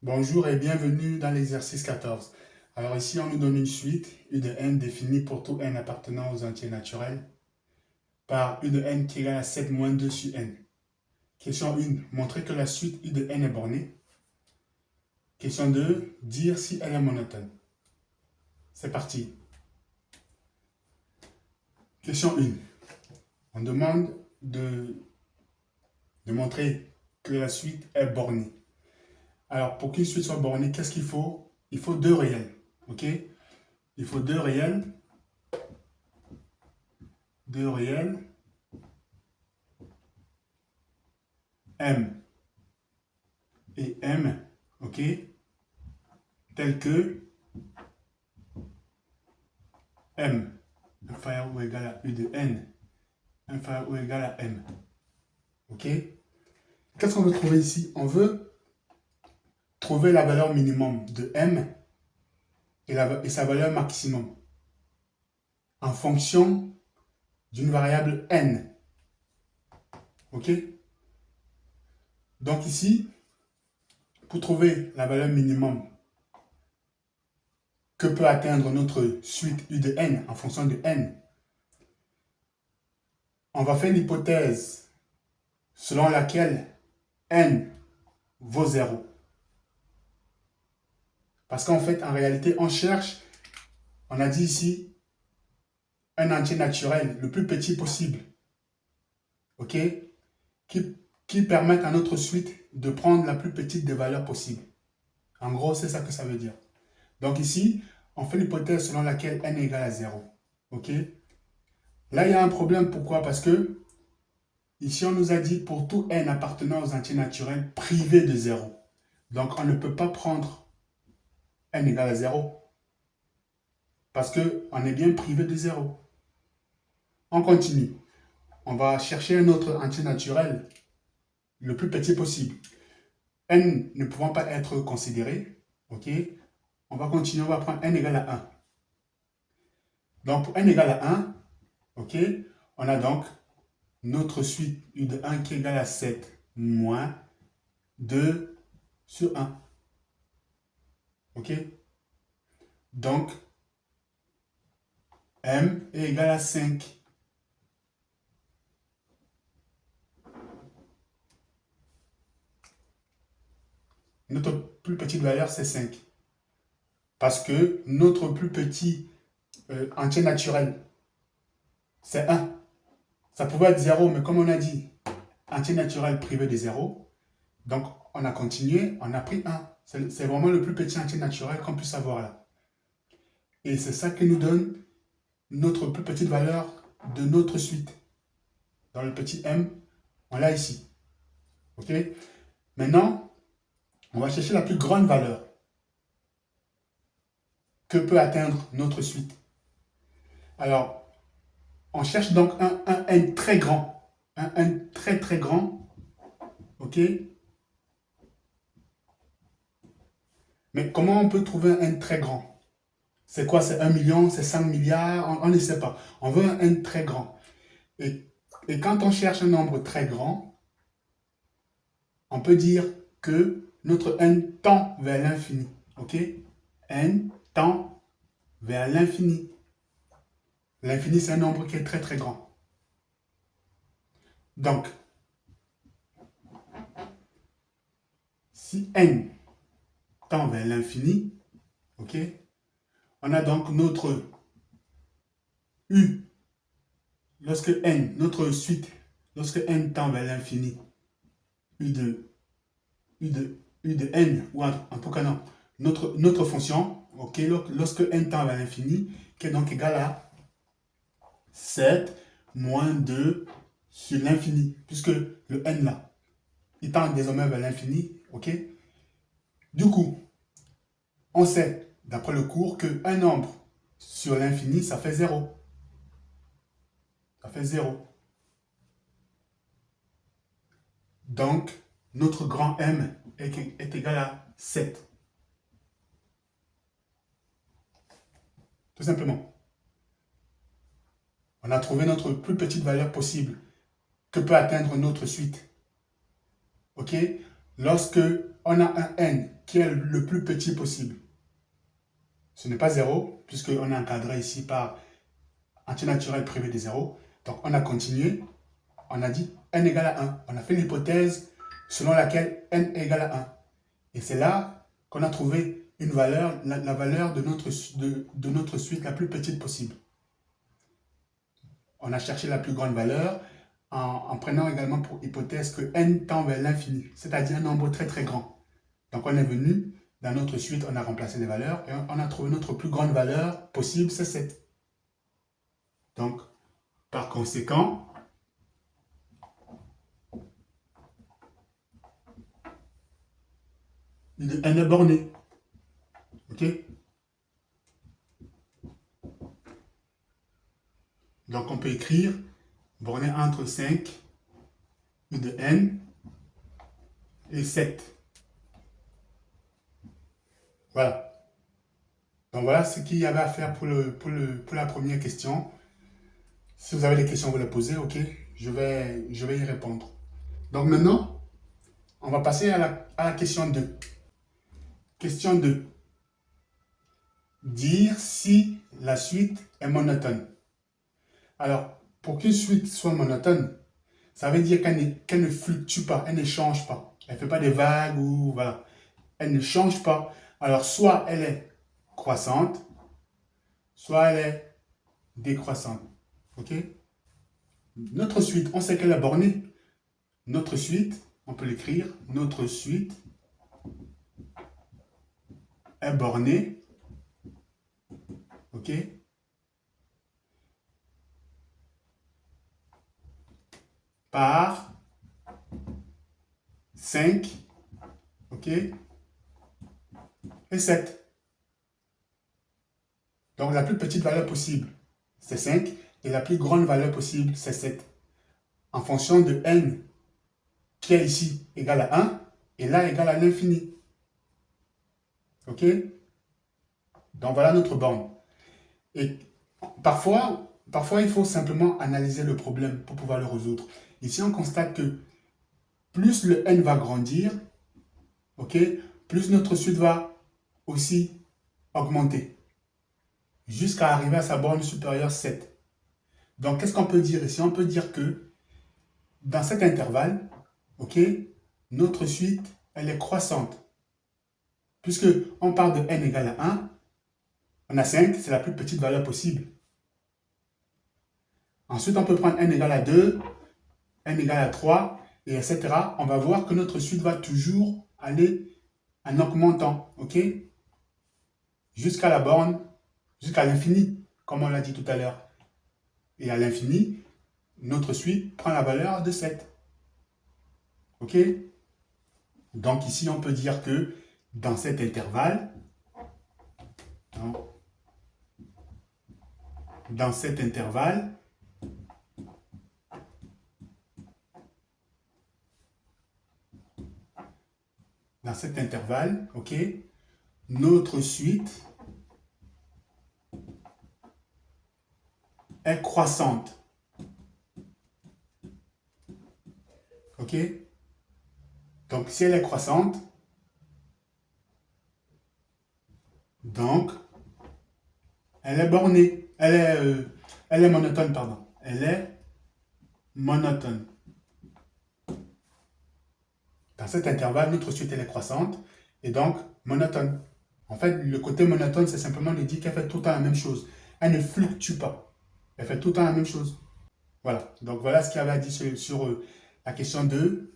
Bonjour et bienvenue dans l'exercice 14. Alors ici, on nous donne une suite, U de n définie pour tout n appartenant aux entiers naturels, par U de n qui égale à 7 moins 2 sur n. Question 1, montrer que la suite U de n est bornée. Question 2, dire si elle est monotone. C'est parti. Question 1, on demande de montrer que la suite est bornée. Alors, pour qu'une suite soit bornée, qu'est-ce qu'il faut? Il faut deux réels, ok? Il faut deux réels, M et M, ok, tels que M inférieur ou égal à U de N inférieur ou égal à M, ok. Qu'est-ce qu'on veut trouver ici? On veut trouver la valeur minimum de M et sa valeur maximum en fonction d'une variable N, ok. Donc ici, pour trouver la valeur minimum que peut atteindre notre suite U de N en fonction de N, on va faire l'hypothèse selon laquelle N vaut 0. Parce qu'en fait, en réalité, on cherche, on a dit ici, un entier naturel le plus petit possible, ok, qui permette à notre suite de prendre la plus petite des valeurs possibles. En gros, c'est ça que ça veut dire. Donc ici, on fait l'hypothèse selon laquelle n est égal à 0. Ok. Là, il y a un problème. Pourquoi? Parce que ici, on nous a dit pour tout n appartenant aux entiers naturels privés de 0. Donc, on ne peut pas prendre n égale à 0. Parce qu'on est bien privé de 0. On continue. On va chercher un autre entier naturel le plus petit possible. N ne pouvant pas être considéré, ok, on va continuer, on va prendre n égale à 1. Donc, pour n égale à 1, ok, on a donc notre suite U de 1 qui est égale à 7 moins 2 sur 1. Ok? Donc, M est égal à 5. Notre plus petite valeur, c'est 5. Parce que notre plus petit entier naturel, c'est 1. Ça pouvait être 0, mais comme on a dit, entier naturel privé de 0, donc on a continué, on a pris 1. C'est vraiment le plus petit entier naturel qu'on puisse avoir là. Et c'est ça qui nous donne notre plus petite valeur de notre suite. Dans le petit m, on l'a ici. Ok? Maintenant, on va chercher la plus grande valeur que peut atteindre notre suite. Alors, on cherche donc un n très grand. Un n très très grand. Ok? Mais comment on peut trouver un n très grand? C'est quoi? C'est 1 million? C'est 5 milliards? On ne sait pas. On veut un n très grand. Et quand on cherche un nombre très grand, on peut dire que notre n tend vers l'infini. Ok? N tend vers l'infini. L'infini, c'est un nombre qui est très très grand. Donc, si n tend vers l'infini, ok, on a donc notre u, lorsque n, notre suite, lorsque n tend vers l'infini, u de n, ou en tout cas non, notre fonction, ok, lorsque n tend vers l'infini, qui est donc égal à 7 moins 2 sur l'infini, puisque le n là, il tend désormais vers l'infini, ok. Du coup, on sait, d'après le cours, qu'un nombre sur l'infini, ça fait 0. Ça fait 0. Donc, notre grand M est égal à 7. Tout simplement. On a trouvé notre plus petite valeur possible que peut atteindre notre suite. Ok? Lorsque on a un n qui est le plus petit possible. Ce n'est pas 0, puisqu'on est encadré ici par entier naturel privé de 0. Donc, on a continué. On a dit n égale à 1. On a fait l'hypothèse selon laquelle n égale à 1. Et c'est là qu'on a trouvé une valeur, la valeur de notre suite la plus petite possible. On a cherché la plus grande valeur en prenant également pour hypothèse que n tend vers l'infini, c'est-à-dire un nombre très très grand. Donc on est venu, dans notre suite, on a remplacé les valeurs et on a trouvé notre plus grande valeur possible, c'est 7. Donc, par conséquent, n est borné. OK? Donc on peut écrire borné entre 5 de n et 7. Voilà. Donc voilà ce qu'il y avait à faire pour la première question. Si vous avez des questions, vous les posez, ok? Je vais y répondre. Donc maintenant, on va passer à la question 2. Question 2. Dire si la suite est monotone. Alors, pour qu'une suite soit monotone, ça veut dire qu'elle ne fluctue pas, elle ne change pas. Elle ne fait pas des vagues ou voilà. Elle ne change pas. Alors, soit elle est croissante, soit elle est décroissante. OK? Notre suite, on sait qu'elle est bornée. Notre suite, on peut l'écrire, notre suite est bornée. OK? Par 5, OK? Et 7. Donc la plus petite valeur possible, c'est 5. Et la plus grande valeur possible, c'est 7. En fonction de n, qui est ici égal à 1, et là égal à l'infini. OK? Donc voilà notre borne. Et parfois, il faut simplement analyser le problème pour pouvoir le résoudre. Ici, on constate que plus le n va grandir, OK, plus notre suite va aussi augmenter, jusqu'à arriver à sa borne supérieure 7. Donc, qu'est-ce qu'on peut dire ici? On peut dire que dans cet intervalle, OK, notre suite, elle est croissante. Puisque on part de n égale à 1, on a 5, c'est la plus petite valeur possible. Ensuite, on peut prendre n égale à 2, n égale à 3, et etc. On va voir que notre suite va toujours aller en augmentant, OK? Jusqu'à la borne, jusqu'à l'infini, comme on l'a dit tout à l'heure. Et à l'infini, notre suite prend la valeur de 7. OK? Donc ici, on peut dire que dans cet intervalle, OK, notre suite est croissante. OK? Donc, si elle est croissante, donc, elle est bornée. Elle est monotone, pardon. Elle est monotone. Dans cet intervalle, notre suite, elle est croissante et donc monotone. En fait, le côté monotone, c'est simplement de dire qu'elle fait tout le temps la même chose. Elle ne fluctue pas. Elle fait tout le temps la même chose. Voilà. Donc, voilà ce qu'il y avait à dire sur la question 2.